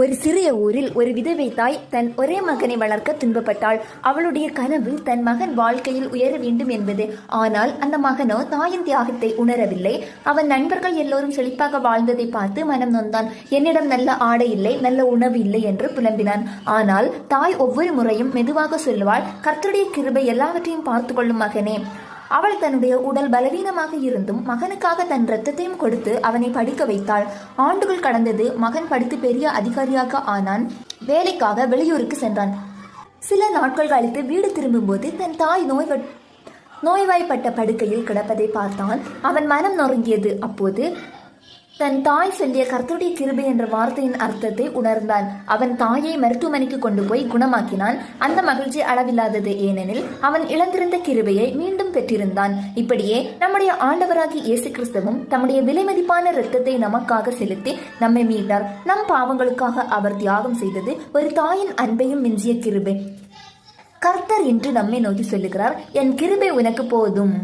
ஒரு சிறிய ஊரில் ஒரு விதவை தாய் தன் ஒரே மகனை வளர்க்க துன்பப்பட்டாள். அவளுடைய கனவு தன் மகன் வாழ்க்கையில் உயர வேண்டும் என்பது. ஆனால் அந்த மகனோ தாயின் தியாகத்தை உணரவில்லை. அவன் நண்பர்கள் எல்லோரும் செழிப்பாக வாழ்ந்ததை பார்த்து மனம் நொந்தான். என்னிடம் நல்ல ஆடை இல்லை, நல்ல உணவு இல்லை என்று புலம்பினான். ஆனால் தாய் ஒவ்வொரு முறையும் மெதுவாக சொல்லுவாள், கர்த்தருடைய கிருபை எல்லாவற்றையும் பார்த்து கொள்ளும் மகனே. அவள் தன்னுடைய உடல் பலவீனமாக இருந்தும் மகனுக்காக தன் இரத்தத்தையும் கொடுத்து அவனை படிக்க வைத்தாள். ஆண்டுகள் கடந்தது. மகன் படித்து பெரிய அதிகாரியாக ஆனான். வேலைக்காக வெளியூருக்கு சென்றான். சில நாட்கள் கழித்து வீடு திரும்பும்போது தன் தாய் நோய்வாய்ப்பட்ட படுக்கையில் கிடப்பதை பார்த்தான். அவன் மனம் நொறுங்கியது. அப்போது தன் தாய் சொல்லிய கர்த்தருடைய கிருபை என்ற வார்த்தையின் அர்த்தத்தை உணர்ந்தான். அவன் தாயை மருத்துவமனைக்கு கொண்டு போய் குணமாக்கினான். அந்த மகிழ்ச்சி அளவில்லாதது. ஏனெனில் அவன் இழந்திருந்த கிருபையை மீண்டும் பெற்றிருந்தான். இப்படியே நம்முடைய ஆண்டவராகிய இயேசு கிறிஸ்துவும் தம்முடைய விலைமதிப்பான இரத்தத்தை நமக்காக செலுத்தி நம்மை மீட்டார். நம் பாவங்களுக்காக அவர் தியாகம் செய்தது ஒரு தாயின் அன்பையும் மிஞ்சிய கிருபை. கர்த்தர் இன்று நம்மை நோக்கி சொல்லுகிறார், என் கிருபை உனக்கு போதும்.